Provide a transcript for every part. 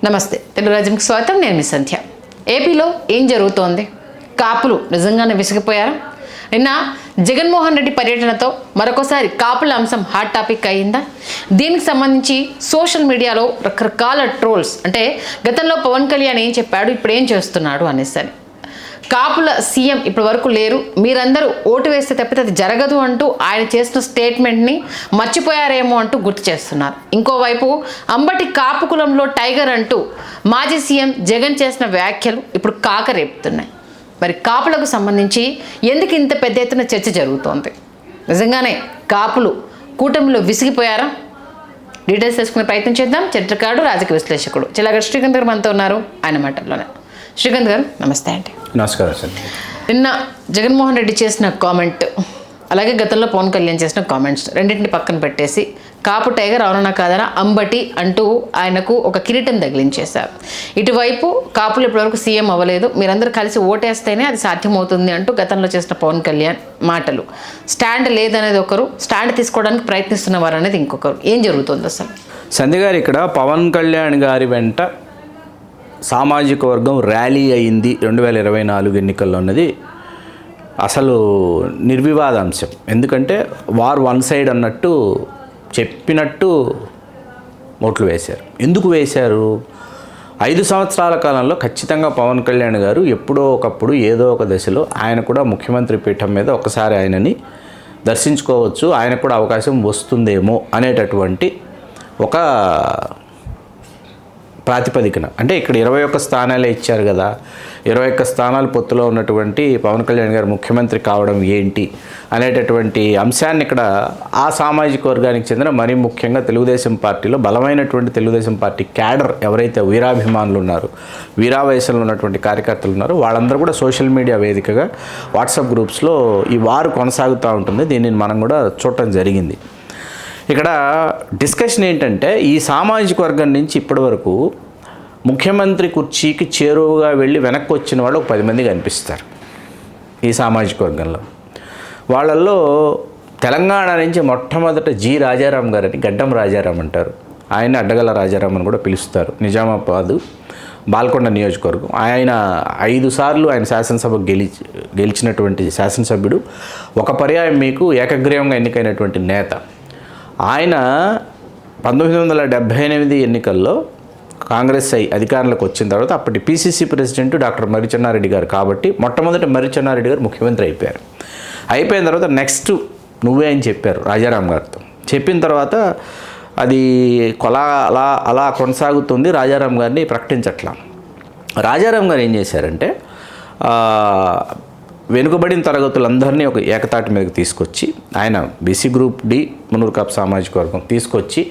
నమస్తే, తెలుగు రాజ్యంకి స్వాగతం. నేను మీ సంధ్య. ఏపీలో ఏం జరుగుతోంది? కాపులు నిజంగానే విసిగిపోయారా? నిన్న జగన్మోహన్ రెడ్డి పర్యటనతో మరొకసారి కాపుల అంశం హాట్ టాపిక్ అయిందా? దీనికి సంబంధించి సోషల్ మీడియాలో రకరకాల ట్రోల్స్, అంటే గతంలో పవన్ కళ్యాణ్ ఏం చెప్పాడు, ఇప్పుడు ఏం చేస్తున్నాడు అనేసి. కాపుల సీఎం ఇప్పటి వరకు లేరు, మీరందరూ ఓటు వేస్తే తప్పితే అది జరగదు అంటూ ఆయన చేసిన స్టేట్మెంట్ని మర్చిపోయారేమో అంటూ గుర్తు చేస్తున్నారు. ఇంకోవైపు అంబటి కాపు కులంలో టైగర్ అంటూ మాజీ సీఎం జగన్ చేసిన వ్యాఖ్యలు ఇప్పుడు కాకరేపుతున్నాయి. మరి కాపులకు సంబంధించి ఎందుకు ఇంత పెద్ద ఎత్తున చర్చ జరుగుతోంది? నిజంగానే కాపులు కూటమిలో విసిగిపోయారా? డీటెయిల్స్ తెలుసుకునే ప్రయత్నం చేద్దాం. చరిత్రకారుడు, రాజకీయ విశ్లేషకుడు చిలగడ శ్రీకాంత్ గారు మనతో ఉన్నారు. ఆయన మాటల్లోనే. శ్రీకాంత్ గారు నమస్తే అండి. నమస్కారం సార్. నిన్న జగన్మోహన్ రెడ్డి చేసిన కామెంట్, అలాగే గతంలో పవన్ కళ్యాణ్ చేసిన కామెంట్స్ రెండింటిని పక్కన పెట్టేసి కాపు టైగర్ అవునన్నా కాదనా అంబటి అంటూ ఆయనకు ఒక కిరీటం తగిలించేశారు. ఇటువైపు కాపులు ఇప్పటివరకు సీఎం అవ్వలేదు, మీరందరూ కలిసి ఓటేస్తేనే అది సాధ్యమవుతుంది అంటూ గతంలో చేసిన పవన్ కళ్యాణ్ మాటలు. స్టాండ్ లేదనేది ఒకరు, స్టాండ్ తీసుకోవడానికి ప్రయత్నిస్తున్నవారు అనేది ఇంకొకరు. ఏం జరుగుతుంది అసలు? సంధ్య గారు, ఇక్కడ పవన్ కళ్యాణ్ గారి వెంట సామాజిక వర్గం ర్యాలీ అయింది 2024 ఎన్నికల్లో అన్నది అసలు నిర్వివాదాంశం. ఎందుకంటే వార్ వన్ సైడ్ అన్నట్టు చెప్పినట్టు ఓట్లు వేశారు. ఎందుకు వేశారు? 5 సంవత్సరాల కాలంలో ఖచ్చితంగా పవన్ కళ్యాణ్ గారు ఎప్పుడో ఒకప్పుడు ఏదో ఒక దశలో ఆయన కూడా ముఖ్యమంత్రి పీఠం మీద ఒకసారి ఆయనని దర్శించుకోవచ్చు, ఆయనకు కూడా అవకాశం వస్తుందేమో అనేటటువంటి ఒక ప్రాతిపదికన, అంటే ఇక్కడ 21 స్థానాలే ఇచ్చారు కదా, 21 స్థానాలు పొత్తులో ఉన్నటువంటి పవన్ కళ్యాణ్ గారు ముఖ్యమంత్రి కావడం ఏంటి అనేటటువంటి అంశాన్ని ఇక్కడ ఆ సామాజిక వర్గానికి చెందిన మరీ ముఖ్యంగా తెలుగుదేశం పార్టీలో బలమైనటువంటి తెలుగుదేశం పార్టీ క్యాడర్ ఎవరైతే వీరాభిమానులు ఉన్నారో, వీరావయసంలో ఉన్నటువంటి కార్యకర్తలు ఉన్నారో వాళ్ళందరూ కూడా సోషల్ మీడియా వేదికగా వాట్సాప్ గ్రూప్స్లో ఈ వారు కొనసాగుతూ ఉంటుంది. దీనిని మనం కూడా చూడటం జరిగింది. ఇక్కడ డిస్కషన్ ఏంటంటే, ఈ సామాజిక వర్గం నుంచి ఇప్పటి వరకు ముఖ్యమంత్రి కుర్చీకి చేరువగా వెళ్ళి వెనక్కి వచ్చిన వాళ్ళు ఒక 10 మంది కనిపిస్తారు ఈ సామాజిక వర్గంలో. వాళ్ళల్లో తెలంగాణ నుంచి మొట్టమొదట జి రాజారాం గారని, గడ్డం రాజారాం అంటారు, ఆయన అడ్డగల రాజారాం అని కూడా పిలుస్తారు, నిజామాబాద్ బాల్కొండ నియోజకవర్గం. ఆయన 5 సార్లు ఆయన శాసనసభ గెలిచినటువంటి శాసనసభ్యుడు, ఒక పర్యాయం మీకు ఏకగ్రీవంగా ఎన్నికైనటువంటి నేత. ఆయన 1978 ఎన్నికల్లో కాంగ్రెస్ అధికారంలోకి వచ్చిన తర్వాత అప్పటి పిసిసి ప్రెసిడెంట్ డాక్టర్ మర్రి చెన్నారెడ్డి గారు కాబట్టి మొట్టమొదటి మర్రి చెన్నారెడ్డి గారు ముఖ్యమంత్రి అయిపోయారు. అయిపోయిన తర్వాత నెక్స్ట్ నువ్వే అని చెప్పారు రాజారాం గారితో. చెప్పిన తర్వాత అది అలా కొనసాగుతుంది. రాజారాం గారిని ప్రకటించట్లా. రాజారాం గారు ఏం చేశారంటే, వెనుకబడిన తరగతులందరినీ ఒక ఏకతాటి మీదకి తీసుకొచ్చి, ఆయన BC group D Munnuru Kapu సామాజిక వర్గం తీసుకొచ్చి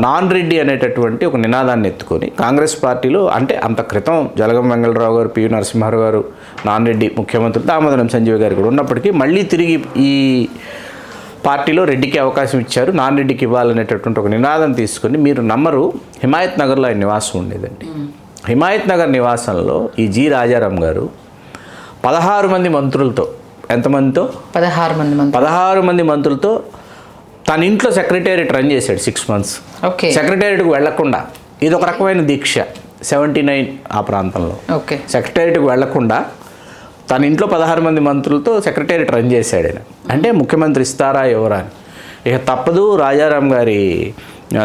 నాన్ రెడ్డి అనేటటువంటి ఒక నినాదాన్ని ఎత్తుకొని కాంగ్రెస్ పార్టీలో, అంటే అంత క్రితం జలగం వెంగళరావు గారు, పివి నరసింహారావు గారు నాన్ రెడ్డి ముఖ్యమంత్రి, దామోదరం సంజీవ్ గారు కూడా ఉన్నప్పటికీ మళ్ళీ తిరిగి ఈ పార్టీలో రెడ్డికి అవకాశం ఇచ్చారు, నాన్ రెడ్డికి ఇవ్వాలనేటటువంటి ఒక నినాదం తీసుకొని, మీరు నమ్మరు, హిమాయత్ నగర్లో ఆయన నివాసం ఉండేదండి. హిమాయత్ నగర్ నివాసంలో ఈ జి రాజారాం గారు 16 మంది మంత్రులతో, ఎంతమందితో? 16 మంది మంత్రులతో తన ఇంట్లో సెక్రటేరియట్ రన్ చేశాడు 6 months. సెక్రటేరియట్కి వెళ్లకుండా, ఇది ఒక రకమైన దీక్ష. 79 ఆ ప్రాంతంలో సెక్రటేరియట్కి వెళ్లకుండా తన ఇంట్లో 16 మంది మంత్రులతో సెక్రటేరియట్ రన్ చేశాడు ఆయన. అంటే ముఖ్యమంత్రి ఇస్తారా ఎవరా అని. ఇక తప్పదు, రాజారాం గారి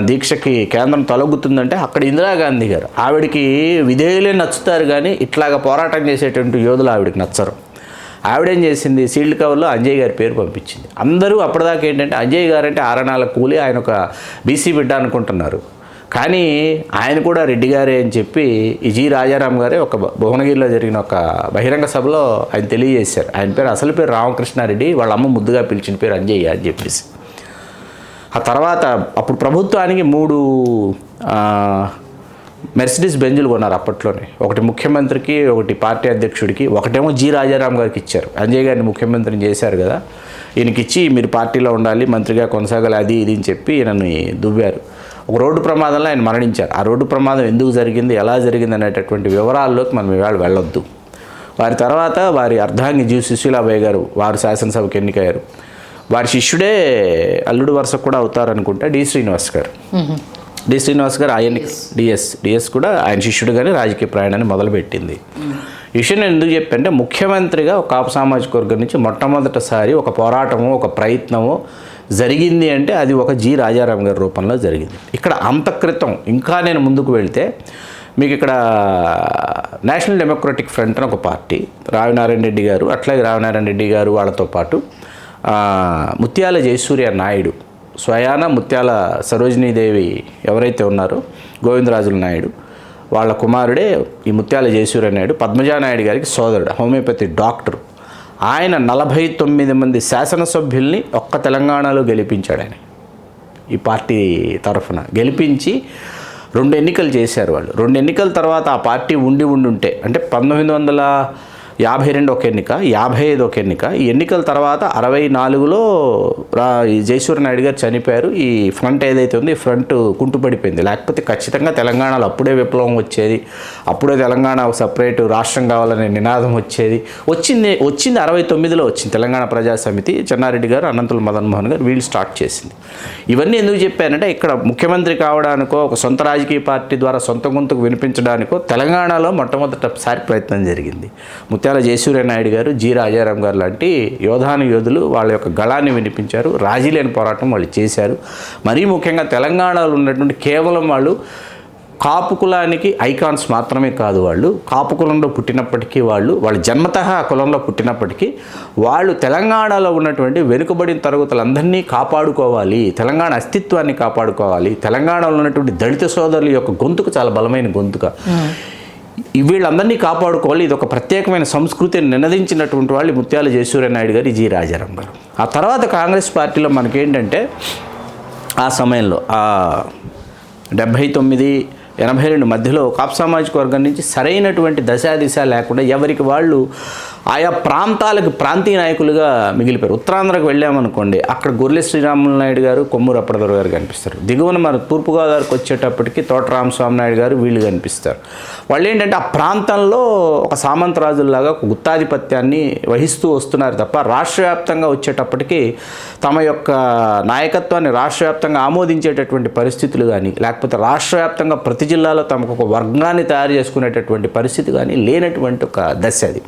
దీక్షకి కేంద్రం తొలగుతుందంటే అక్కడ ఇందిరాగాంధీ గారు, ఆవిడికి విధేయులే నచ్చుతారు కానీ ఇట్లాగా పోరాటం చేసేటువంటి యోధులు ఆవిడకి నచ్చరు. ఆవిడేం చేసింది, సీల్డ్ కవర్లో అంజయ్ గారి పేరు పంపించింది. అందరూ అప్పటిదాకా ఏంటంటే అంజయ్ గారు అంటే ఆరణాల కూలి, ఆయన ఒక బీసీ బిడ్డ అనుకుంటున్నారు. కానీ ఆయన కూడా రెడ్డి గారే అని చెప్పి ఈ జి రాజారాం గారే ఒక భువనగిరిలో జరిగిన ఒక బహిరంగ సభలో ఆయన తెలియజేశారు. ఆయన పేరు అసలు పేరు రామకృష్ణారెడ్డి, వాళ్ళ అమ్మ ముద్దుగా పిలిచిన పేరు అంజయ్య అని చెప్పేసి. ఆ తర్వాత అప్పుడు ప్రభుత్వానికి 3 మెర్సిడీస్ బెంజులు కొన్నారు అప్పట్లోనే. ఒకటి ముఖ్యమంత్రికి, ఒకటి పార్టీ అధ్యక్షుడికి, ఒకటేమో జి రాజారాం గారికి ఇచ్చారు. అంజయ్ గారిని ముఖ్యమంత్రిని చేశారు కదా, ఈయనకి ఇచ్చి మీరు పార్టీలో ఉండాలి, మంత్రిగా కొనసాగాలి, అది ఇది అని చెప్పి ఈయనని దువ్వారు. ఒక రోడ్డు ప్రమాదంలో ఆయన మరణించారు. ఆ రోడ్డు ప్రమాదం ఎందుకు జరిగింది, ఎలా జరిగింది అనేటటువంటి వివరాల్లోకి మనం ఇవాళ వెళ్ళొద్దు. వారి తర్వాత వారి అర్ధాంగి జి సుశీలాబాయి గారు, వారు శాసనసభకు ఎన్నికయ్యారు. వారి శిష్యుడే అల్లుడు వరుసకు కూడా అవుతారనుకుంటే డి శ్రీనివాస్ గారు. డి శ్రీనివాస్ గారు ఆయన డిఎస్ కూడా ఆయన శిష్యుడుగానే రాజకీయ ప్రయాణాన్ని మొదలుపెట్టింది. ఈ విషయం నేను ఎందుకు చెప్పంటే ముఖ్యమంత్రిగా ఒక కాపు సామాజిక వర్గం నుంచి మొట్టమొదటిసారి ఒక పోరాటము ఒక ప్రయత్నము జరిగింది అంటే అది ఒక జి రాజారాం గారి రూపంలో జరిగింది. ఇక్కడ అంత క్రితం ఇంకా నేను ముందుకు వెళ్తే మీకు ఇక్కడ నేషనల్ డెమోక్రటిక్ ఫ్రంట్ అని ఒక పార్టీ, రావినారాయణ రెడ్డి గారు, అట్లాగే రావినారాయణ రెడ్డి గారు వాళ్ళతో పాటు ముత్యాల జయసూర్య నాయుడు, స్వయాన ముత్యాల సరోజినీదేవి ఎవరైతే ఉన్నారో గోవిందరాజుల నాయుడు వాళ్ళ కుమారుడే ఈ ముత్యాల జయసూర్య నాయుడు, పద్మజానాయుడు గారికి సోదరుడు, హోమియోపతి డాక్టర్. ఆయన 49 మంది శాసనసభ్యుల్ని ఒక్క తెలంగాణలో గెలిపించాడు. ఆయన ఈ పార్టీ తరఫున గెలిపించి 2 ఎన్నికలు చేశారు వాళ్ళు. 2 ఎన్నికల తర్వాత ఆ పార్టీ ఉంటే అంటే 1952 ఒక ఎన్నిక, 55 ఒక ఎన్నిక. ఈ ఎన్నికల తర్వాత 64లో జయసూర్య నాయుడు గారు చనిపోయారు. ఈ ఫ్రంట్ ఏదైతే ఉందో ఈ ఫ్రంట్ కుంటుపడిపోయింది. లేకపోతే ఖచ్చితంగా తెలంగాణలో అప్పుడే విప్లవం వచ్చేది, అప్పుడే తెలంగాణ సపరేట్ రాష్ట్రం కావాలనే నినాదం వచ్చింది 69లో వచ్చింది తెలంగాణ ప్రజా సమితి. చెన్నారెడ్డి గారు, అనంతుల మదన్మోహన్ గారు వీళ్ళు స్టార్ట్ చేసింది. ఇవన్నీ ఎందుకు చెప్పానంటే ఇక్కడ ముఖ్యమంత్రి కావడానికో ఒక సొంత రాజకీయ పార్టీ ద్వారా సొంత గొంతుకు వినిపించడానికో తెలంగాణలో మొట్టమొదటిసారి ప్రయత్నం జరిగింది. ముత్యాల జయసూర్య నాయుడు గారు, జి రాజారాం గారు లాంటి యోధులు వాళ్ళ యొక్క గళాన్ని వినిపించారు. రాజీ లేని పోరాటం వాళ్ళు చేశారు. మరీ ముఖ్యంగా తెలంగాణలో ఉన్నటువంటి కేవలం వాళ్ళు కాపు కులానికి ఐకాన్స్ మాత్రమే కాదు, వాళ్ళు కాపు కులంలో పుట్టినప్పటికీ వాళ్ళ జన్మతః ఆ కులంలో పుట్టినప్పటికీ వాళ్ళు తెలంగాణలో ఉన్నటువంటి వెనుకబడిన తరగతులందరినీ కాపాడుకోవాలి, తెలంగాణ అస్తిత్వాన్ని కాపాడుకోవాలి, తెలంగాణలో ఉన్నటువంటి దళిత సోదరుల యొక్క గొంతుకు చాలా బలమైన గొంతుక, వీళ్ళందరినీ కాపాడుకోవాలి. ఇది ఒక ప్రత్యేకమైన సంస్కృతిని నినదించినటువంటి వాళ్ళు ముత్యాల జయసూర్య నాయుడు గారు, జి రాజారాం గారు. ఆ తర్వాత కాంగ్రెస్ పార్టీలో మనకేంటంటే ఆ సమయంలో 79, 82 మధ్యలో కాపు సామాజిక వర్గం నుంచి సరైనటువంటి దిశ లేకుండా ఎవరికి వాళ్ళు ఆయా ప్రాంతాలకు ప్రాంతీయ నాయకులుగా మిగిలిపోయారు. ఉత్తరాంధ్రకు వెళ్ళామనుకోండి, అక్కడ గొర్రె శ్రీరాములు నాయుడు గారు, కొమ్మూరు అప్పడదొర గారు కనిపిస్తారు. దిగువన మన తూర్పుగోదావరికి వచ్చేటప్పటికి తోట రామస్వామి నాయుడు గారు వీళ్ళు కనిపిస్తారు. వాళ్ళు ఏంటంటే ఆ ప్రాంతంలో ఒక సామంతరాజుల్లాగా ఒక గుత్తాధిపత్యాన్ని వహిస్తూ వస్తున్నారు తప్ప రాష్ట్ర వ్యాప్తంగా వచ్చేటప్పటికి తమ యొక్క నాయకత్వాన్ని రాష్ట్ర వ్యాప్తంగా ఆమోదించేటటువంటి పరిస్థితులు కానీ, లేకపోతే రాష్ట్ర వ్యాప్తంగా ప్రతి జిల్లాలో తమకు ఒక వర్గాన్ని తయారు చేసుకునేటటువంటి పరిస్థితి కానీ లేనటువంటి ఒక దశ అది.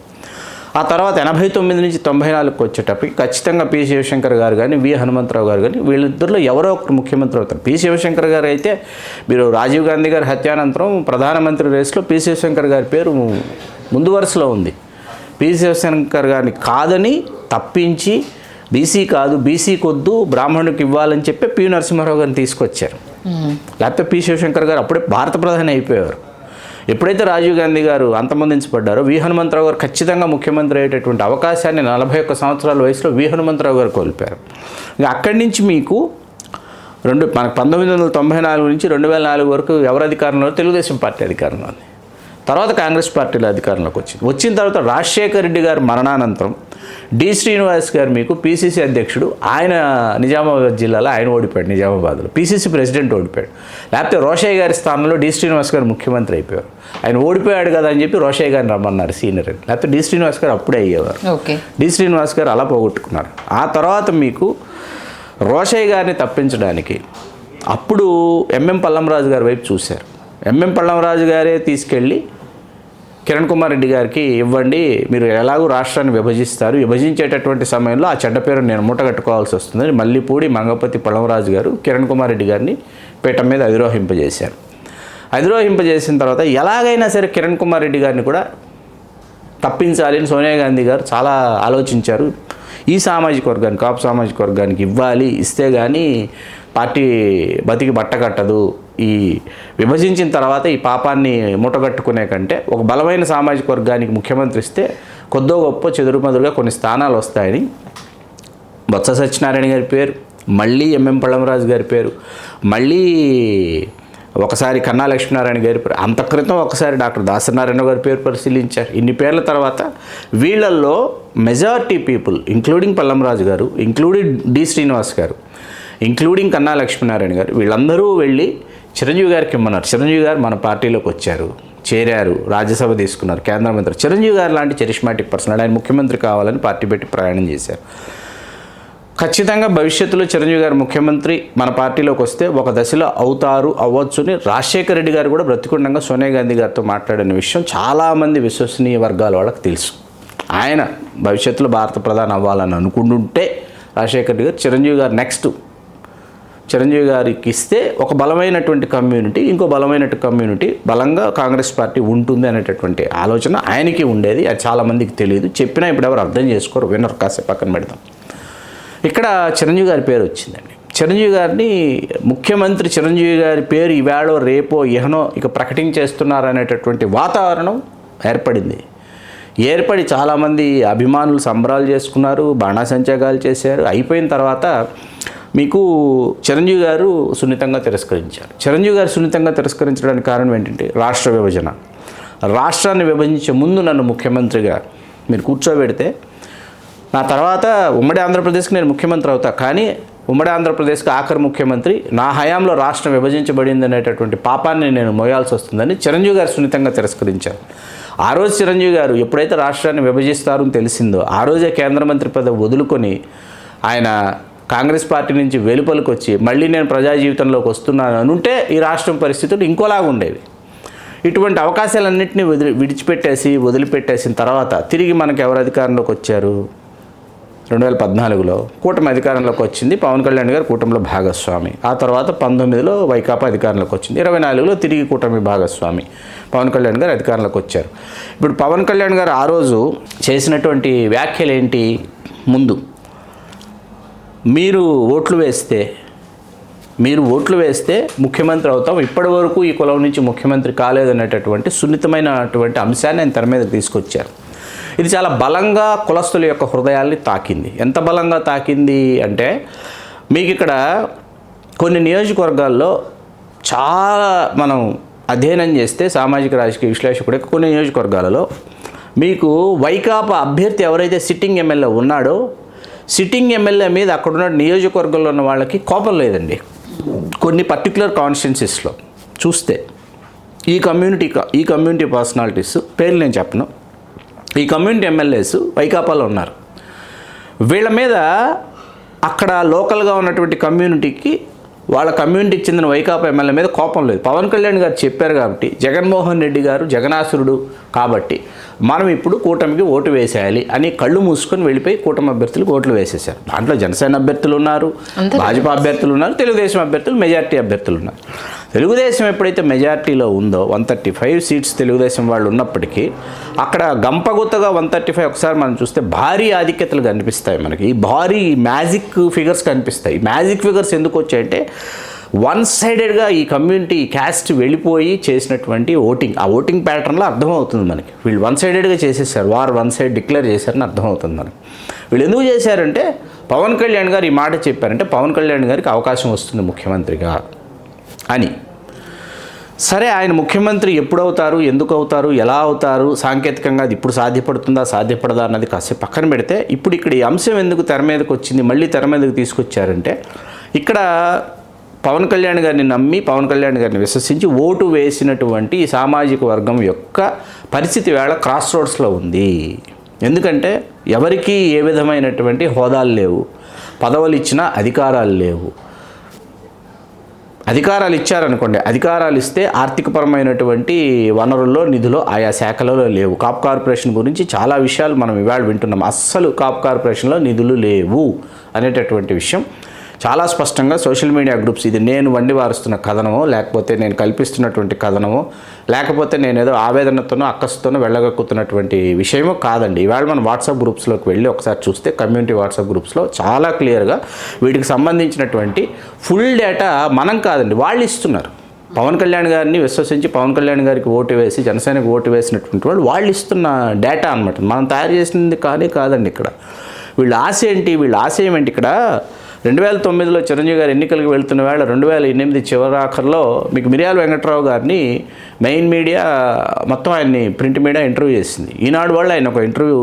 ఆ తర్వాత 89 నుంచి 94కి వచ్చేటప్పటికి ఖచ్చితంగా పి శివశంకర్ గారు కానీ, వి హనుమంతరావు గారు కానీ వీళ్ళిద్దరిలో ఎవరో ఒకరు ముఖ్యమంత్రి అవుతారు. పి శివశంకర్ గారు అయితే మీరు రాజీవ్ గాంధీ గారి హత్యానంతరం ప్రధానమంత్రి రేసులో పి శివశంకర్ గారి పేరు ముందు వరుసలో ఉంది. పి శివశంకర్ గారిని కాదని తప్పించి బీసీ కాదు, బీసీకి వద్దు, బ్రాహ్మణుడికి ఇవ్వాలని చెప్పి పి నరసింహారావు గారిని తీసుకొచ్చారు. లేకపోతే పి శివశంకర్ గారు అప్పుడే భారత ప్రధాని అయిపోయారు. ఎప్పుడైతే రాజీవ్ గాంధీ గారు అంతమొందించబడ్డారో వి హనుమంతరావు గారు ఖచ్చితంగా ముఖ్యమంత్రి అయ్యేటటువంటి అవకాశాన్ని 41 సంవత్సరాల వయసులో వి హనుమంతరావు గారు కోల్పోయారు. ఇంకా అక్కడి నుంచి మీకు మనకు 1994 నుంచి 2004 వరకు ఎవరు అధికారంలో? తెలుగుదేశం పార్టీ అధికారంలో ఉంది. తర్వాత కాంగ్రెస్ పార్టీలో అధికారంలోకి వచ్చిన తర్వాత రాజశేఖర్ రెడ్డి గారు మరణానంతరం డి శ్రీనివాస్ గారు మీకు పిసిసి అధ్యక్షుడు, ఆయన నిజామాబాద్ జిల్లాలో ఆయన ఓడిపోయాడు. నిజామాబాద్లో పిసిసి ప్రెసిడెంట్ ఓడిపోయాడు. లేకపోతే రోషయ్య గారి స్థానంలో డి శ్రీనివాస్ గారు ముఖ్యమంత్రి అయిపోయారు. ఆయన ఓడిపోయాడు కదా అని చెప్పి రోషయ్య గారిని రమ్మన్నారు సీనియర్ అని. లేకపోతే డి శ్రీనివాస్ గారు అప్పుడే అయ్యేవారు. డి శ్రీనివాస్ గారు అలా పోగొట్టుకున్నారు. ఆ తర్వాత మీకు రోషయ్య గారిని తప్పించడానికి అప్పుడు ఎంఎం పల్లంరాజు గారి వైపు చూశారు. ఎంఎం పల్లంరాజు గారే తీసుకెళ్ళి కిరణ్ కుమార్ రెడ్డి గారికి ఇవ్వండి, మీరు ఎలాగూ రాష్ట్రాన్ని విభజించేటటువంటి సమయంలో ఆ చెడ్డ పేరు నేను మూటగట్టుకోవాల్సి వస్తుందని మల్లిపూడి మంగపతి పల్లంరాజు గారు కిరణ్ కుమార్ రెడ్డి గారిని పీఠం మీద అధిరోహింపజేశారు. అధిరోహింపజేసిన తర్వాత ఎలాగైనా సరే కిరణ్ కుమార్ రెడ్డి గారిని కూడా తప్పించాలి అని సోనియా గాంధీ గారు చాలా ఆలోచించారు. ఈ సామాజిక వర్గానికి, కాపు సామాజిక వర్గానికి ఇవ్వాలి, ఇస్తే కానీ పార్టీ బతికి బట్టకట్టదు, ఈ విభజించిన తర్వాత ఈ పాపాన్ని మూటగట్టుకునే కంటే ఒక బలమైన సామాజిక వర్గానికి ముఖ్యమంత్రి ఇస్తే కొద్దో గొప్ప చెదురుమదురుగా కొన్ని స్థానాలు వస్తాయని బొత్స సత్యనారాయణ గారి పేరు, మళ్ళీ ఎంఎం పళ్ళమరాజు గారి పేరు, మళ్ళీ ఒకసారి కన్నా లక్ష్మీనారాయణ గారి పేరు, అంత క్రితం ఒకసారి డాక్టర్ దాసనారాయణ గారి పేరు పరిశీలించారు. ఇన్ని పేర్ల తర్వాత వీళ్ళల్లో మెజారిటీ పీపుల్ ఇంక్లూడింగ్ పల్లంరాజు గారు, ఇంక్లూడింగ్ డి శ్రీనివాస్ గారు, ఇంక్లూడింగ్ కన్నా లక్ష్మీనారాయణ గారు వీళ్ళందరూ వెళ్ళి చిరంజీవి గారికి ఇమ్మన్నారు. చిరంజీవి గారు మన పార్టీలోకి వచ్చారు, చేరారు, రాజ్యసభ తీసుకున్నారు, కేంద్ర మంత్రి. చిరంజీవి గారు లాంటి చరిష్మాటిక్ పర్సన్, ఆయన ముఖ్యమంత్రి కావాలని పార్టీ పెట్టి ప్రయాణం చేశారు. ఖచ్చితంగా భవిష్యత్తులో చిరంజీవి గారు ముఖ్యమంత్రి మన పార్టీలోకి వస్తే ఒక దశలో అవ్వచ్చు అని రాజశేఖర రెడ్డి గారు కూడా బ్రతికుండగా సోనియా గాంధీ గారితో మాట్లాడిన విషయం చాలామంది విశ్వసనీయ వర్గాల వాళ్ళకి తెలుసు. ఆయన భవిష్యత్తులో భారత ప్రధాని అవ్వాలని అనుకుంటుంటే రాజశేఖర రెడ్డి గారు చిరంజీవి గారికి ఇస్తే ఒక బలమైనటువంటి కమ్యూనిటీ, ఇంకో బలమైనటువంటి కమ్యూనిటీ బలంగా కాంగ్రెస్ పార్టీ ఉంటుంది అనేటటువంటి ఆలోచన ఆయనకి ఉండేది. అది చాలామందికి తెలియదు. చెప్పినా ఇప్పుడు ఎవరు అర్థం చేసుకోరు, వినరు, కాసేపు పక్కన పెడతాం. ఇక్కడ చిరంజీవి గారి పేరు వచ్చిందండి. చిరంజీవి గారి పేరు ఇవాళో రేపో ఇహనో ఇక ప్రకటించేస్తున్నారనేటటువంటి వాతావరణం ఏర్పడి చాలామంది అభిమానులు సంబరాలు చేసుకున్నారు, బాణాసంచాగాలు చేశారు. అయిపోయిన తర్వాత మీకు చిరంజీవి గారు సున్నితంగా తిరస్కరించారు. చిరంజీవి గారు సున్నితంగా తిరస్కరించడానికి కారణం ఏంటంటే రాష్ట్ర విభజన. రాష్ట్రాన్ని విభజించే ముందు నన్ను ముఖ్యమంత్రిగా మీరు కూర్చోబెడితే నా తర్వాత ఉమ్మడి ఆంధ్రప్రదేశ్కి నేను ముఖ్యమంత్రి అవుతా, కానీ ఉమ్మడి ఆంధ్రప్రదేశ్కి ఆఖరి ముఖ్యమంత్రి నా హయాంలో రాష్ట్రం విభజించబడింది అనేటటువంటి పాపాన్ని నేను మోయాల్సి వస్తుందని చిరంజీవి గారు సున్నితంగా తిరస్కరించారు. ఆ రోజు చిరంజీవి గారు ఎప్పుడైతే రాష్ట్రాన్ని విభజిస్తారని తెలిసిందో ఆ రోజే కేంద్ర మంత్రి పదవి వదులుకొని ఆయన కాంగ్రెస్ పార్టీ నుంచి వెలుపలికి వచ్చి మళ్ళీ నేను ప్రజా జీవితంలోకి వస్తున్నాను అనుంటే ఈ రాష్ట్రం పరిస్థితులు ఇంకోలాగా ఉండేవి. ఇటువంటి అవకాశాలన్నింటినీ వదిలిపెట్టేసిన తర్వాత తిరిగి మనకు ఎవరు అధికారంలోకి వచ్చారు? 2014లో కూటమి అధికారంలోకి వచ్చింది. పవన్ కళ్యాణ్ గారు కూటమిలో భాగస్వామి. ఆ తర్వాత 19లో వైకాపా అధికారంలోకి వచ్చింది. 24లో తిరిగి కూటమి భాగస్వామి పవన్ కళ్యాణ్ గారు అధికారంలోకి వచ్చారు. ఇప్పుడు పవన్ కళ్యాణ్ గారు ఆ రోజు చేసినటువంటి వ్యాఖ్యలు ఏంటి? ముందు మీరు ఓట్లు వేస్తే ముఖ్యమంత్రి అవుతాం, ఇప్పటి వరకు ఈ కులం నుంచి ముఖ్యమంత్రి కాలేదనేటటువంటి సున్నితమైనటువంటి అంశాన్ని ఆయన తెర మీద తీసుకొచ్చారు. ఇది చాలా బలంగా కులస్తుల యొక్క హృదయాల్ని తాకింది. ఎంత బలంగా తాకింది అంటే మీకు ఇక్కడ కొన్ని నియోజకవర్గాల్లో చాలా మనం అధ్యయనం చేస్తే సామాజిక రాజకీయ విశ్లేషకుడు కొన్ని నియోజకవర్గాలలో మీకు వైకాపా అభ్యర్థి ఎవరైతే సిట్టింగ్ ఎమ్మెల్యే ఉన్నాడో సిట్టింగ్ ఎమ్మెల్యే మీద అక్కడున్న నియోజకవర్గంలో ఉన్న వాళ్ళకి కోపం లేదండి. కొన్ని పర్టికులర్ కాన్స్టిట్యున్సీస్లో చూస్తే ఈ కమ్యూనిటీ పర్సనాలిటీస్ పేర్లు నేను చెప్పను, ఈ కమ్యూనిటీ ఎమ్మెల్యేస్ వైకాపాలో ఉన్నారు. వీళ్ళ మీద అక్కడ లోకల్గా ఉన్నటువంటి కమ్యూనిటీకి వాళ్ళ కమ్యూనిటీకి చెందిన వైకాపా ఎమ్మెల్యే మీద కోపం లేదు. పవన్ కళ్యాణ్ గారు చెప్పారు కాబట్టి, జగన్మోహన్ రెడ్డి గారు జగనాసురుడు కాబట్టి మనం ఇప్పుడు కూటమికి ఓటు వేసేయాలి అని కళ్ళు మూసుకొని వెళ్ళిపోయి కూటమి అభ్యర్థులకు ఓట్లు వేసేశారు. దాంట్లో జనసేన అభ్యర్థులు ఉన్నారు, భాజపా అభ్యర్థులు ఉన్నారు, తెలుగుదేశం అభ్యర్థులు మెజార్టీ అభ్యర్థులు ఉన్నారు. తెలుగుదేశం ఎప్పుడైతే మెజార్టీలో ఉందో 135 సీట్స్ తెలుగుదేశం వాళ్ళు ఉన్నప్పటికీ అక్కడ గంపగుత్తగా 135 ఒకసారి మనం చూస్తే భారీ ఆధిక్యతలు కనిపిస్తాయి. మనకి ఈ భారీ మ్యాజిక్ ఫిగర్స్ కనిపిస్తాయి. మ్యాజిక్ ఫిగర్స్ ఎందుకు వచ్చాయంటే వన్ సైడెడ్గా ఈ కమ్యూనిటీ క్యాస్ట్ వెళ్ళిపోయి చేసినటువంటి ఓటింగ్, ఆ ఓటింగ్ ప్యాటర్న్లో అర్థమవుతుంది మనకి. వీళ్ళు వన్ సైడెడ్గా చేసేసారు, వారు వన్ సైడ్ డిక్లేర్ చేశారని అర్థమవుతుంది మనకి. వీళ్ళు ఎందుకు చేశారంటే పవన్ కళ్యాణ్ గారు ఈ మాట చెప్పారంటే పవన్ కళ్యాణ్ గారికి అవకాశం వస్తుంది ముఖ్యమంత్రిగా అని. సరే, ఆయన ముఖ్యమంత్రి ఎప్పుడు అవుతారు, ఎందుకు అవుతారు, ఎలా అవుతారు, సాంకేతికంగా అది ఇప్పుడు సాధ్యపడదా అన్నది కాసేపు పక్కన పెడితే ఇక్కడ ఈ అంశం ఎందుకు తెర మీదకి వచ్చింది, మళ్ళీ తెర మీదకి తీసుకొచ్చారంటే ఇక్కడ పవన్ కళ్యాణ్ గారిని నమ్మి పవన్ కళ్యాణ్ గారిని విశ్వసించి ఓటు వేసినటువంటి ఈ సామాజిక వర్గం యొక్క పరిస్థితి వేళ క్రాస్ రోడ్స్లో ఉంది. ఎందుకంటే ఎవరికీ ఏ విధమైనటువంటి హోదాలు లేవు, పదవులు ఇచ్చినా అధికారాలు లేవు. అధికారాలు ఇచ్చారనుకోండి, అధికారాలు ఇస్తే ఆర్థికపరమైనటువంటి వనరుల్లో నిధులు ఆయా శాఖలలో లేవు. కాప్ కార్పొరేషన్ గురించి చాలా విషయాలు మనం ఇవాళ వింటున్నాం. అస్సలు కాప్ కార్పొరేషన్లో నిధులు లేవు అనేటటువంటి విషయం చాలా స్పష్టంగా సోషల్ మీడియా గ్రూప్స్, ఇది నేను వండి వారుస్తున్న కథనమో లేకపోతే నేను కల్పిస్తున్నటువంటి కథనమో లేకపోతే నేను ఏదో ఆవేదనతోనో అక్కస్తోనో వెళ్ళగక్కుతున్నటువంటి విషయమో కాదండి. ఇవాళ మనం వాట్సాప్ గ్రూప్స్లోకి వెళ్ళి ఒకసారి చూస్తే కమ్యూనిటీ వాట్సాప్ గ్రూప్స్లో చాలా క్లియర్గా వీటికి సంబంధించినటువంటి ఫుల్ డేటా మనం కాదండి, వాళ్ళు ఇస్తున్నారు. పవన్ కళ్యాణ్ గారిని విశ్వసించి పవన్ కళ్యాణ్ గారికి ఓటు వేసి జనసేనకు ఓటు వేసినటువంటి వాళ్ళు ఇస్తున్న డేటా అనమాట. మనం తయారు చేసింది కాదండి. ఇక్కడ వీళ్ళ ఆశ ఏంటి, వీళ్ళ ఆశయం ఏంటి? ఇక్కడ 2009లో చిరంజీవి గారు ఎన్నికలకు వెళ్తున్న వేళ 2008 చివరాఖరులో మీకు మిర్యాల వెంకట్రావు గారిని మెయిన్ మీడియా మొత్తం ఆయన్ని ప్రింట్ మీడియా ఇంటర్వ్యూ చేసింది. ఈనాడు వాళ్ళు ఆయన ఒక ఇంటర్వ్యూ,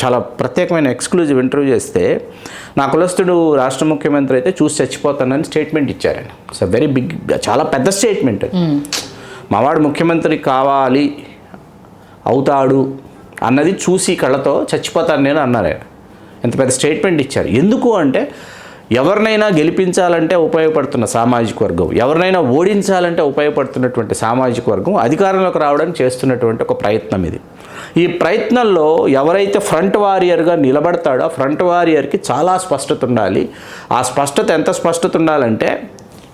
చాలా ప్రత్యేకమైన ఎక్స్క్లూజివ్ ఇంటర్వ్యూ చేస్తే నా కులస్తుడు రాష్ట్ర ముఖ్యమంత్రి అయితే చూసి చచ్చిపోతానని స్టేట్మెంట్ ఇచ్చారండి. ఇట్స్ అ వెరీ బిగ్, చాలా పెద్ద స్టేట్మెంట్. మావాడు ముఖ్యమంత్రి కావాలి, అవుతాడు అన్నది చూసి కళ్ళతో చచ్చిపోతాను నేను అన్నారు ఆయన. ఎంత పెద్ద స్టేట్మెంట్ ఇచ్చారు. ఎందుకు అంటే ఎవరినైనా గెలిపించాలంటే ఉపయోగపడుతున్న సామాజిక వర్గం, ఎవరినైనా ఓడించాలంటే ఉపయోగపడుతున్నటువంటి సామాజిక వర్గం అధికారంలోకి రావడానికి చేస్తున్నటువంటి ఒక ప్రయత్నం ఇది. ఈ ప్రయత్నంలో ఎవరైతే ఫ్రంట్ వారియర్గా నిలబడతాడో ఆ ఫ్రంట్ వారియర్కి చాలా స్పష్టత ఉండాలి. ఆ స్పష్టత ఎంత స్పష్టత ఉండాలంటే,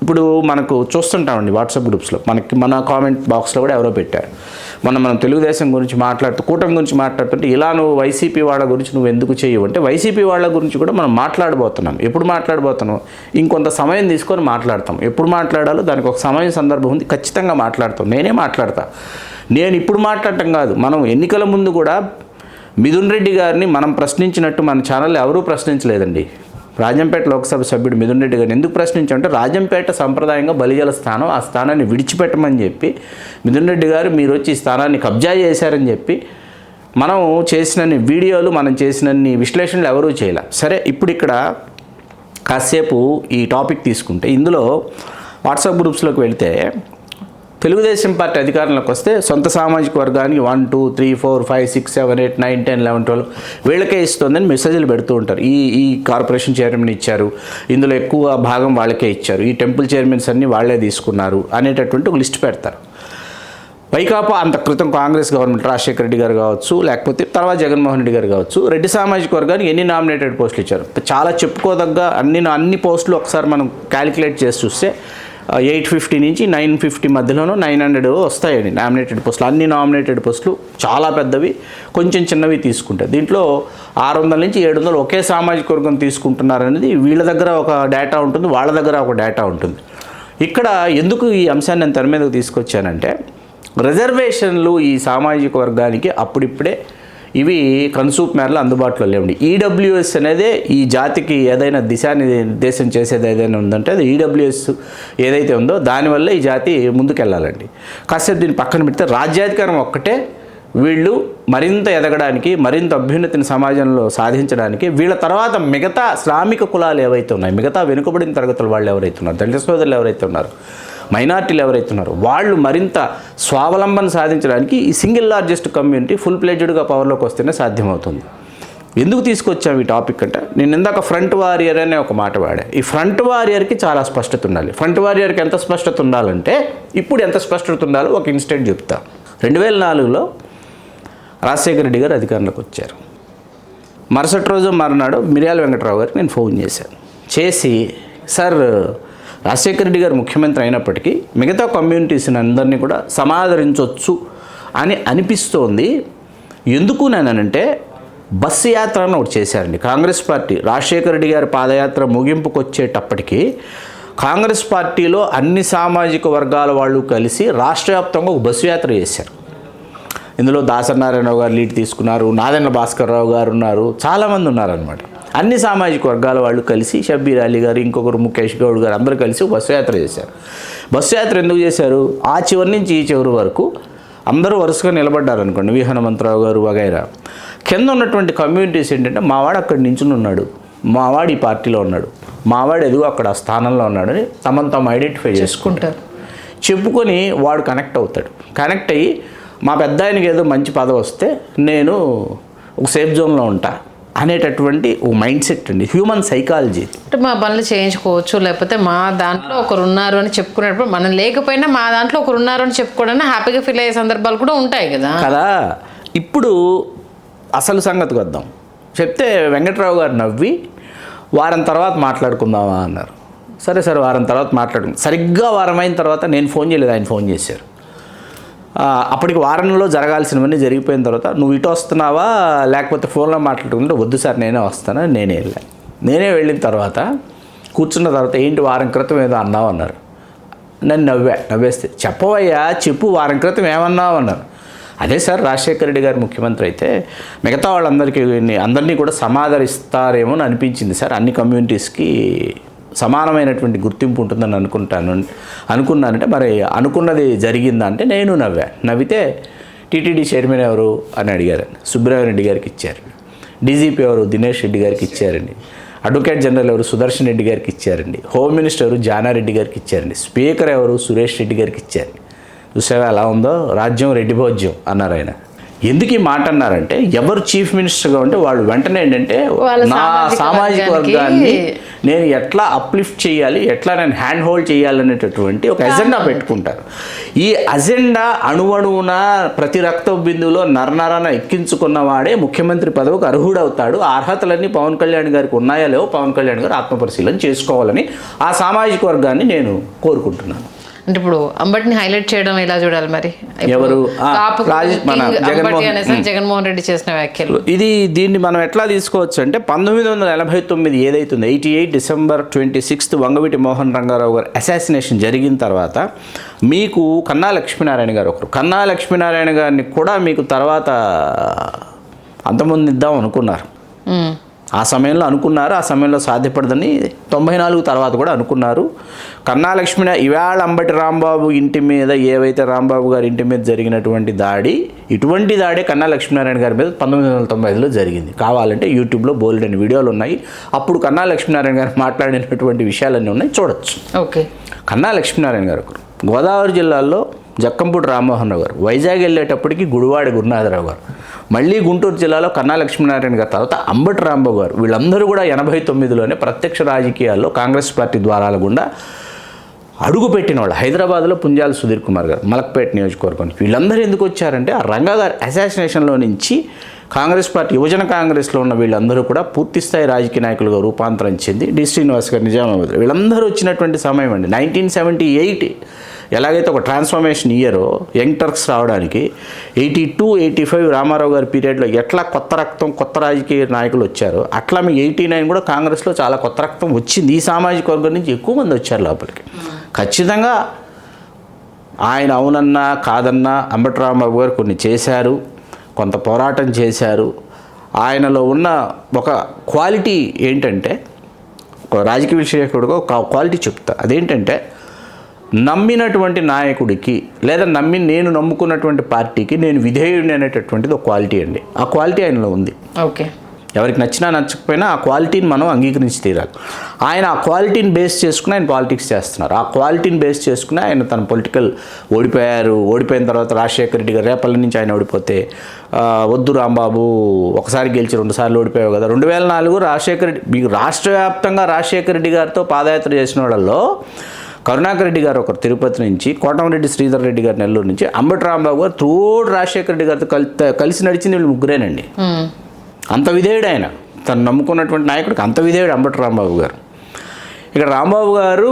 ఇప్పుడు మనకు చూస్తుంటామండి వాట్సాప్ గ్రూప్స్లో, మన కామెంట్ బాక్స్లో కూడా ఎవరో పెట్టారు, మనం తెలుగుదేశం గురించి మాట్లాడుతూ, కూటమి గురించి మాట్లాడుతుంటే, ఇలా నువ్వు వైసీపీ వాళ్ళ గురించి నువ్వు ఎందుకు చేయవు అంటే, వైసీపీ వాళ్ళ గురించి కూడా మనం మాట్లాడబోతున్నాం. ఎప్పుడు మాట్లాడబోతున్నాం? ఇంకొంత సమయం తీసుకొని మాట్లాడతాం. ఎప్పుడు మాట్లాడాలో దానికి ఒక సమయం సందర్భం ఉంది, ఖచ్చితంగా మాట్లాడతాం. నేనే మాట్లాడతా. నేను ఇప్పుడు మాట్లాడటం కాదు, మనం ఎన్నికల ముందు కూడా మిథున్ రెడ్డి గారిని మనం ప్రశ్నించినట్టు మన ఛానల్లో ఎవరూ ప్రశ్నించలేదండి. రాజంపేట లోక్సభ సభ్యుడు మిథున్ రెడ్డి గారిని ఎందుకు ప్రశ్నించామంటే, రాజంపేట సంప్రదాయంగా బలిజల స్థానం, ఆ స్థానాన్ని విడిచిపెట్టమని చెప్పి మిథున్ రెడ్డి గారు మీరు వచ్చి ఈ స్థానాన్ని కబ్జా చేశారని చెప్పి మనం చేసినన్ని వీడియోలు, మనం చేసినన్ని విశ్లేషణలు ఎవరూ చేయలే. సరే, ఇప్పుడు ఇక్కడ కాసేపు ఈ టాపిక్ తీసుకుంటే, ఇందులో వాట్సాప్ గ్రూప్స్లోకి వెళితే తెలుగుదేశం పార్టీ అధికారంలోకి వస్తే సొంత సామాజిక వర్గానికి 1 2 3 4 5 6 7 8 9 10 11 12 వీళ్ళకే ఇస్తుందని మెసేజ్లు పెడుతూ ఉంటారు. ఈ కార్పొరేషన్ చైర్మన్ ఇచ్చారు, ఇందులో ఎక్కువ భాగం వాళ్ళకే ఇచ్చారు, ఈ టెంపుల్ చైర్మన్స్ అన్నీ వాళ్ళే తీసుకున్నారు అనేటటువంటి ఒక లిస్ట్ పెడతారు. వైకాపా అంత క్రితం కాంగ్రెస్ గవర్నమెంట్ రాజశేఖర రెడ్డి గారు కావచ్చు, లేకపోతే తర్వాత జగన్మోహన్ రెడ్డి గారు కావచ్చు, రెడ్డి సామాజిక వర్గానికి ఎన్ని నామినేటెడ్ పోస్టులు ఇచ్చారు? చాలా చెప్పుకోదగ్గ అన్ని పోస్టులు ఒకసారి మనం క్యాలిక్యులేట్ చేసి చూస్తే 850 నుంచి 950 మధ్యలోనూ 900 వస్తాయండి నామినేటెడ్ పోస్టులు. అన్ని నామినేటెడ్ పోస్టులు చాలా పెద్దవి, కొంచెం చిన్నవి తీసుకుంటారు. దీంట్లో 600 నుంచి 700 ఒకే సామాజిక వర్గం తీసుకుంటున్నారు అనేది వీళ్ళ దగ్గర ఒక డేటా ఉంటుంది, వాళ్ళ దగ్గర ఒక డేటా ఉంటుంది. ఇక్కడ ఎందుకు ఈ అంశాన్ని నేను తెర మీదకు తీసుకొచ్చానంటే, రిజర్వేషన్లు ఈ సామాజిక వర్గానికి అప్పుడిప్పుడే ఇవి కన్సూప్ మేరలో అందుబాటులో లేవండి. ఈడబ్ల్యూఎస్ అనేది ఈ జాతికి ఏదైనా దిశానిర్దేశం చేసేది ఏదైనా ఉందంటే అది ఈడబ్ల్యూఎస్ ఏదైతే ఉందో దానివల్ల ఈ జాతి ముందుకెళ్ళాలండి. కాసేపు దీన్ని పక్కన పెడితే రాజ్యాధికారం ఒక్కటే వీళ్ళు మరింత ఎదగడానికి, మరింత అభ్యున్నతిని సమాజంలో సాధించడానికి, వీళ్ళ తర్వాత మిగతా శ్రామిక కులాలు ఏవైతే ఉన్నాయి, మిగతా వెనుకబడిన తరగతుల వాళ్ళు ఎవరైతే ఉన్నారు, దళిత సోదరులు ఎవరైతే ఉన్నారు, మైనార్టీలు ఎవరైతే ఉన్నారో వాళ్ళు మరింత స్వావలంబన సాధించడానికి ఈ సింగిల్ లార్జెస్ట్ కమ్యూనిటీ ఫుల్ ప్లేజ్డ్గా పవర్లోకి వస్తేనే సాధ్యమవుతుంది. ఎందుకు తీసుకొచ్చాము ఈ టాపిక్ అంటే, నేను ఇందాక ఫ్రంట్ వారియర్ అనే ఒక మాట వాడా. ఈ ఫ్రంట్ వారియర్కి చాలా స్పష్టత ఉండాలి. ఫ్రంట్ వారియర్కి ఎంత స్పష్టత ఉండాలంటే, ఇప్పుడు ఎంత స్పష్టత ఉండాలో ఒక ఇన్స్టెంట్ చెప్తా. 2004లో రాజశేఖర రెడ్డి గారు అధికారంలోకి వచ్చారు. మరుసటి రోజు మరునాడు మిర్యాల వెంకట్రావు గారికి నేను ఫోన్ చేసి, సార్ రాజశేఖర రెడ్డి గారు ముఖ్యమంత్రి అయినప్పటికీ మిగతా కమ్యూనిటీస్ని అందరినీ కూడా సమాదరించవచ్చు అని అనిపిస్తోంది. ఎందుకు నేనంటే, బస్సు యాత్ర అని ఒకటి చేశారండి కాంగ్రెస్ పార్టీ. రాజశేఖర రెడ్డి గారి పాదయాత్ర ముగింపుకు వచ్చేటప్పటికి కాంగ్రెస్ పార్టీలో అన్ని సామాజిక వర్గాల వాళ్ళు కలిసి రాష్ట్ర వ్యాప్తంగా ఒక బస్సు యాత్ర చేశారు. ఇందులో దాసనారాయణరావు గారు లీడ్ తీసుకున్నారు, నాదెండ్ల భాస్కర్రావు గారు ఉన్నారు, చాలామంది ఉన్నారనమాట. అన్ని సామాజిక వర్గాల వాళ్ళు కలిసి, షబ్బీర్ అలీ గారు, ఇంకొకరు ముఖేష్ గౌడ్ గారు అందరూ కలిసి బస్సు యాత్ర చేశారు. బస్సు యాత్ర ఎందుకు చేశారు? ఆ చివరి నుంచి ఈ చివరి వరకు అందరూ వరుసగా నిలబడ్డారు అనుకోండి, వి హనుమంతరావు గారు వగైరా. కింద ఉన్నటువంటి కమ్యూనిటీస్ ఏంటంటే, మావాడు అక్కడ నించుని ఉన్నాడు, మావాడు ఈ పార్టీలో ఉన్నాడు, మావాడు ఎదుగు అక్కడ ఆ స్థానంలో ఉన్నాడని తమను తాము ఐడెంటిఫై చేసుకుంటారు. చెప్పుకొని వాడు కనెక్ట్ అవుతాడు. కనెక్ట్ అయ్యి మా పెద్ద ఆయనకి ఏదో మంచి పదవి వస్తే నేను ఒక సేఫ్ జోన్లో ఉంటా అనేటటువంటి ఓ మైండ్ సెట్ అండి, హ్యూమన్ సైకాలజీ. అంటే మా పనులు చేయించుకోవచ్చు, లేకపోతే మా దాంట్లో ఒకరు ఉన్నారు అని చెప్పుకునేటప్పుడు, మనం లేకపోయినా మా దాంట్లో ఒకరు ఉన్నారు అని చెప్పుకోవడానికి హ్యాపీగా ఫీల్ అయ్యే సందర్భాలు కూడా ఉంటాయి కదా. ఇప్పుడు అసలు సంగతికి వద్దాం. చెప్తే వెంకట్రావు గారు నవ్వి వారం తర్వాత మాట్లాడుకుందామా అన్నారు. సరే వారం తర్వాత మాట్లాడుకుందాం. సరిగ్గా వారం అయిన తర్వాత నేను ఫోన్ చేయలేదు, ఆయన ఫోన్ చేశారు. అప్పటికి వారంలో జరగాల్సినవన్నీ జరిగిపోయిన తర్వాత, నువ్వు ఇటు వస్తున్నావా లేకపోతే ఫోన్లో మాట్లాడుకుంటే, వద్దు సార్ నేనే వస్తాను, నేనే వెళ్ళాను. నేనే వెళ్ళిన తర్వాత కూర్చున్న తర్వాత, ఏంటి వారం క్రితం ఏదో అన్నావు అన్నారు. నన్ను నవ్వేస్తే, చెప్పవయ్యా చెప్పు, వారం క్రితం ఏమన్నావు అన్నారు. అదే సార్, రాజశేఖర రెడ్డి గారు ముఖ్యమంత్రి అయితే మిగతా అందరినీ కూడా సమాదరిస్తారేమో అని అనిపించింది సార్, అన్ని కమ్యూనిటీస్కి సమానమైనటువంటి గుర్తింపు ఉంటుందని అనుకున్నానంటే, మరి అనుకున్నది జరిగిందా అంటే నేను నవ్వితే టీటీడీ చైర్మన్ ఎవరు అని అడిగారండి. సుబ్రహ్మణ్య రెడ్డి గారికి ఇచ్చారు. డీజీపీ ఎవరు? దినేష్ రెడ్డి గారికి ఇచ్చారండి. అడ్వకేట్ జనరల్ ఎవరు? సుదర్శన్ రెడ్డి గారికి ఇచ్చారండి. హోమ్ మినిస్టర్ ఎవరు? జానారెడ్డి గారికి ఇచ్చారండి. స్పీకర్ ఎవరు? సురేష్ రెడ్డి గారికి ఇచ్చారు. చూసావా ఎలా ఉందో, రాజ్యం రెడ్డి భోజ్యం అన్నారు ఆయన. ఎందుకు ఈ మాట అన్నారంటే ఎవరు చీఫ్ మినిస్టర్గా ఉంటే వాళ్ళు వెంటనే ఏంటంటే వాళ్ళ నా సామాజిక వర్గాన్ని నేను ఎట్లా అప్లిఫ్ట్ చేయాలి, ఎట్లా నేను హ్యాండ్ హోల్డ్ చేయాలనేటటువంటి ఒక ఎజెండా పెట్టుకుంటారు. ఈ అజెండా అణువణువున ప్రతి రక్త బిందువులో నరనరన ఎక్కించుకున్నవాడే ముఖ్యమంత్రి పదవికి అర్హుడవుతాడు. ఆ అర్హతలన్నీ పవన్ కళ్యాణ్ గారికి ఉన్నాయా లేవో పవన్ కళ్యాణ్ గారు ఆత్మపరిశీలన చేసుకోవాలని ఆ సామాజిక వర్గాన్ని నేను కోరుకుంటున్నాను. అంటే ఇప్పుడు అంబటిని హైలైట్ చేయడం ఎలా చూడాలి మరి? ఎవరు? జగన్మోహన్ రెడ్డి చేసిన వ్యాఖ్యలు. దీన్ని మనం ఎట్లా తీసుకోవచ్చు అంటే 1989 ఏదైతుందో 88 డిసెంబర్ 26 వంగవీటి మోహన్ రంగారావు గారు అసాసినేషన్ జరిగిన తర్వాత మీకు కన్నా లక్ష్మీనారాయణ గారు ఒకరు, కన్నా లక్ష్మీనారాయణ గారిని కూడా మీకు తర్వాత అంతమందిద్దాం అనుకున్నారు. ఆ సమయంలో అనుకున్నారు, ఆ సమయంలో సాధ్యపడదని 94 తర్వాత కూడా అనుకున్నారు. కన్నా లక్ష్మీనారాయణ ఇవాళ అంబటి రాంబాబు ఇంటి మీద ఏవైతే రాంబాబు గారి ఇంటి మీద జరిగినటువంటి దాడి, ఇటువంటి దాడే కన్నా లక్ష్మీనారాయణ గారి మీద 1995లో జరిగింది. కావాలంటే యూట్యూబ్లో బోల్డెన్ వీడియోలు ఉన్నాయి. అప్పుడు కన్నా లక్ష్మీనారాయణ గారు మాట్లాడినటువంటి విషయాలన్నీ ఉన్నాయి, చూడొచ్చు. ఓకే. కన్నా లక్ష్మీనారాయణ గారు గోదావరి జిల్లాలో జక్కంపూడి రామ్మోహన్ రావు గారు, వైజాగ్ వెళ్ళేటప్పటికి గుడివాడ గురునాథరావు గారు, మళ్ళీ గుంటూరు జిల్లాలో కన్నా లక్ష్మీనారాయణ గారు, తర్వాత అంబటి రాంబాబు గారు, వీళ్ళందరూ కూడా 89లోనే ప్రత్యక్ష రాజకీయాల్లో కాంగ్రెస్ పార్టీ ద్వారాల గుండా అడుగుపెట్టిన వాళ్ళు. హైదరాబాద్లో పుంజాల సుధీర్ కుమార్ గారు, మలక్పేట నియోజకవర్గానికి వీళ్ళందరూ ఎందుకు వచ్చారంటే ఆ రంగా గారి అసాసినేషన్లో నుంచి కాంగ్రెస్ పార్టీ యువజన కాంగ్రెస్లో ఉన్న వీళ్ళందరూ కూడా పూర్తిస్థాయి రాజకీయ నాయకులుగా రూపాంతరం చెంది డి శ్రీనివాస్ గారు నిజామాబాద్ వీళ్ళందరూ వచ్చినటువంటి సమయం అండి. 1978 ఎలాగైతే ఒక ట్రాన్స్ఫర్మేషన్ ఇయరో యంగ్ టర్క్స్ రావడానికి 82, 85 రామారావు గారి పీరియడ్లో ఎట్లా కొత్త రక్తం కొత్త రాజకీయ నాయకులు వచ్చారో అట్లా మీ 89 కూడా కాంగ్రెస్లో చాలా కొత్త రక్తం వచ్చింది. ఈ సామాజిక వర్గం నుంచి ఎక్కువ మంది వచ్చారు లోపలికి. ఖచ్చితంగా ఆయన అవునన్నా కాదన్నా అంబటి రాంబాబు గారు కొన్ని చేశారు, కొంత పోరాటం చేశారు. ఆయనలో ఉన్న ఒక క్వాలిటీ ఏంటంటే, ఒక రాజకీయ విశ్లేషకుడిగా ఒక క్వాలిటీ చెప్తా, అదేంటంటే నమ్మినటువంటి నాయకుడికి లేదా నేను నమ్ముకున్నటువంటి పార్టీకి నేను విధేయుడిని అనేటటువంటిది ఒక క్వాలిటీ అండి. ఆ క్వాలిటీ ఆయనలో ఉంది. ఓకే. ఎవరికి నచ్చినా నచ్చకపోయినా ఆ క్వాలిటీని మనం అంగీకరించి తీరాలి. ఆయన ఆ క్వాలిటీని బేస్ చేసుకుని ఆయన పాలిటిక్స్ చేస్తున్నారు. ఆ క్వాలిటీని బేస్ చేసుకుని ఆయన తన పొలిటికల్ ఓడిపోయిన తర్వాత రాజశేఖర రెడ్డి గారు రేపల్లి నుంచి ఆయన ఓడిపోతే వద్దు రాంబాబు ఒకసారి గెలిచి 2 సార్లు ఓడిపోయావు కదా. 2004 రాజశేఖర రెడ్డి మీకు రాష్ట్ర వ్యాప్తంగా రాజశేఖర రెడ్డి గారితో పాదయాత్ర చేసిన వాళ్ళల్లో కరుణాకర్ రెడ్డి గారు ఒకరు తిరుపతి నుంచి, కోటమిరెడ్డి శ్రీధర్ రెడ్డి గారు నెల్లూరు నుంచి, అంబటి రాంబాబు గారు తోడు రాజశేఖర రెడ్డి గారితో కలిసి నడిచింది వీళ్ళు ముగ్గురేనండి. అంత విధేయుడు ఆయన, తను నమ్ముకున్నటువంటి నాయకుడికి అంత విధేయుడు అంబటి రాంబాబు గారు. ఇక్కడ రాంబాబు గారు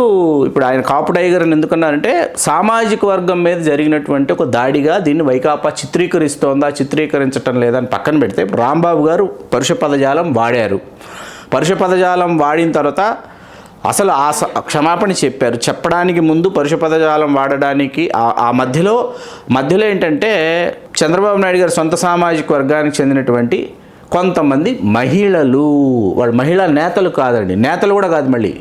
ఇప్పుడు ఆయన కాపు టైగర్ అని ఎందుకన్నారంటే సామాజిక వర్గం మీద జరిగినటువంటి ఒక దాడిగా దీన్ని వైకాపా చిత్రీకరిస్తోందా చిత్రీకరించటం లేదని పక్కన పెడితే ఇప్పుడు రాంబాబు గారు పరుష పదజాలం వాడారు. పరుష పదజాలం వాడిన తర్వాత అసలు క్షమాపణ చెప్పారు. చెప్పడానికి ముందు పరుష పదజాలం వాడడానికి ఆ మధ్యలో ఏంటంటే చంద్రబాబు నాయుడు గారు సొంత సామాజిక వర్గానికి చెందినటువంటి కొంతమంది మహిళలు, వాళ్ళు మహిళా నేతలు కాదండి, నేతలు కూడా కాదు, మళ్ళీ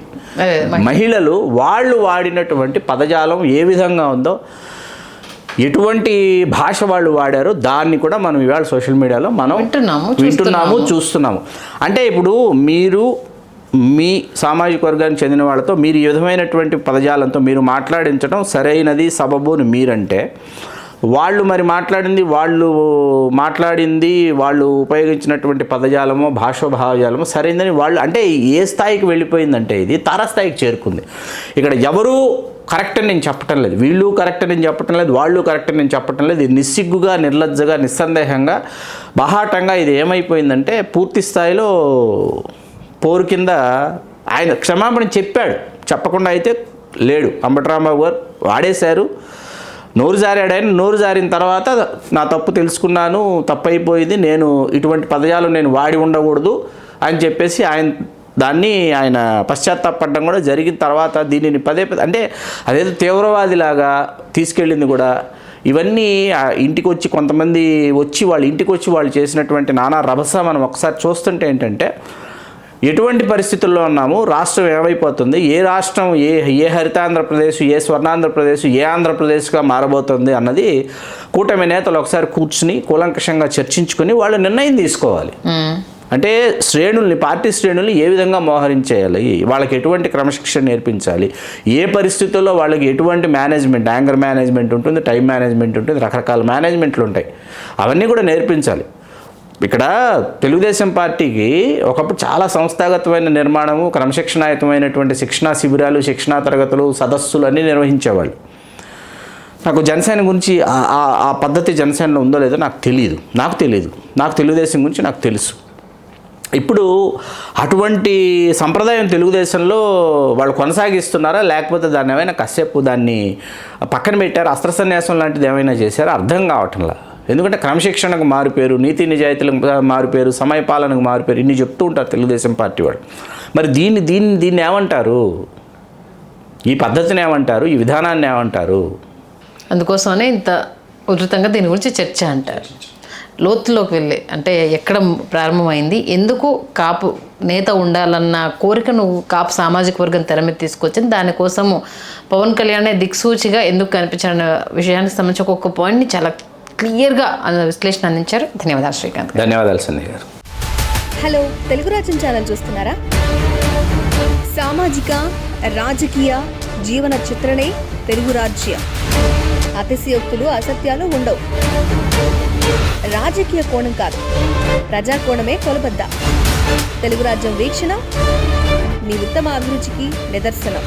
మహిళలు, వాళ్ళు వాడినటువంటి పదజాలం ఏ విధంగా ఉందో, ఎటువంటి భాష వాళ్ళు వాడారో దాన్ని కూడా మనం ఇవాళ సోషల్ మీడియాలో మనం వింటున్నాము చూస్తున్నాము. అంటే ఇప్పుడు మీరు మీ సామాజిక వర్గానికి చెందిన వాళ్ళతో మీరు ఈ విధమైనటువంటి పదజాలంతో మీరు మాట్లాడించడం సరైనది సబబు అని మీరంటే, వాళ్ళు మరి మాట్లాడింది వాళ్ళు ఉపయోగించినటువంటి పదజాలమో భాషోభావజాలమో సరైందని వాళ్ళు అంటే ఏ స్థాయికి వెళ్ళిపోయిందంటే ఇది తారాస్థాయికి చేరుకుంది. ఇక్కడ ఎవరు కరెక్ట్ అని నేను చెప్పటం లేదు, వీళ్ళు కరెక్ట్ అని నేను చెప్పటం లేదు, వాళ్ళు కరెక్ట్ అని నేను చెప్పటం లేదు. ఇది నిస్సిగ్గుగా నిర్లజ్జగా నిస్సందేహంగా బాహాటంగా ఇది ఏమైపోయిందంటే పూర్తి స్థాయిలో పోరు కింద ఆయన క్షమాపణ చెప్పాడు, చెప్పకుండా అయితే లేడు. అంబటి రాంబాబు గారు వాడేశారు, నోరు జారాడు. ఆయన నోరు జారిన తర్వాత నా తప్పు తెలుసుకున్నాను, తప్పు అయిపోయింది, నేను ఇటువంటి పదజాలు నేను వాడి ఉండకూడదు అని చెప్పేసి ఆయన పశ్చాత్తాపడడం కూడా జరిగిన తర్వాత దీనిని పదే అంటే అదేదో తీవ్రవాదిలాగా తీసుకెళ్ళింది కూడా. ఇవన్నీ ఇంటికి వచ్చి కొంతమంది వచ్చి వాళ్ళ ఇంటికి వచ్చి వాళ్ళు చేసినటువంటి నానా రభస మనం ఒకసారి చూస్తుంటే ఏంటంటే ఎటువంటి పరిస్థితుల్లో ఉన్నాము, రాష్ట్రం ఏమైపోతుంది, ఏ రాష్ట్రం ఏ హరితాంధ్రప్రదేశ్, ఏ స్వర్ణాంధ్రప్రదేశ్, ఏ ఆంధ్రప్రదేశ్గా మారబోతుంది అన్నది కూటమి నేతలు ఒకసారి కూర్చుని కూలంకషంగా చర్చించుకుని వాళ్ళు నిర్ణయం తీసుకోవాలి. అంటే శ్రేణుల్ని, పార్టీ శ్రేణుల్ని ఏ విధంగా మోహరించేయాలి, వాళ్ళకి ఎటువంటి క్రమశిక్షణ నేర్పించాలి, ఏ పరిస్థితుల్లో వాళ్ళకి ఎటువంటి మేనేజ్మెంట్, యాంగర్ మేనేజ్మెంట్ ఉంటుంది, టైం మేనేజ్మెంట్ ఉంటుంది, రకరకాల మేనేజ్మెంట్లు ఉంటాయి, అవన్నీ కూడా నేర్పించాలి. ఇక్కడ తెలుగుదేశం పార్టీకి ఒకప్పుడు చాలా సంస్థాగతమైన నిర్మాణము, క్రమశిక్షణాయుతమైనటువంటి శిక్షణా శిబిరాలు, శిక్షణా తరగతులు, సదస్సులు అన్నీ నిర్వహించేవాళ్ళు. నాకు జనసేన గురించి ఆ పద్ధతి జనసేనలో ఉందో లేదో నాకు తెలియదు. నాకు తెలుగుదేశం గురించి నాకు తెలుసు. ఇప్పుడు అటువంటి సంప్రదాయం తెలుగుదేశంలో వాళ్ళు కొనసాగిస్తున్నారా, లేకపోతే దాన్ని ఏమైనా కాసేపు దాన్ని పక్కన పెట్టారు, అస్త్రసన్యాసం లాంటిది ఏమైనా చేశారో అర్థం కావటంలా. ఎందుకంటే క్రమశిక్షణకు మారుపేరు, నీతి నిజాయితీలకు మారుపేరు, సమయపాలనకు మారుపేరు, ఇన్ని చెప్తూ ఉంటారు తెలుగుదేశం పార్టీ వాళ్ళు. మరి దీన్ని ఏమంటారు, ఈ పద్ధతిని ఏమంటారు, ఈ విధానాన్ని ఏమంటారు? అందుకోసమనే ఇంత ఉధృతంగా దీని గురించి చర్చ అంటారు. లోతులోకి వెళ్ళి అంటే ఎక్కడ ప్రారంభమైంది, ఎందుకు కాపు నేత ఉండాలన్న కోరిక నువ్వు కాపు సామాజిక వర్గం తెర మీద తీసుకొచ్చింది, దానికోసము పవన్ కళ్యాణ్ దిక్సూచిగా ఎందుకు కనిపించాలన్న విషయానికి సంబంధించి ఒక్కొక్క పాయింట్ని చాలా క్లియర్గా విశ్లేషణ అందించారు. ధన్యవాదాలు శ్రీకాంత్. ధన్యవాదాలు సంధ్య గారు. హలో, తెలుగు రాజ్యం ఛానల్ చూస్తున్నారా? సామాజిక, రాజకీయ, జీవన చిత్రణే తెలుగు రాజ్యం. అతిశయోక్తులు, అసత్యాలు ఉండవు. రాజకీయ కోణం కాదు, ప్రజా కోణమే కొలబద్ద. తెలుగు రాజ్యం వీక్షణ మీ ఉత్తమ అభిరుచికి నిదర్శనం.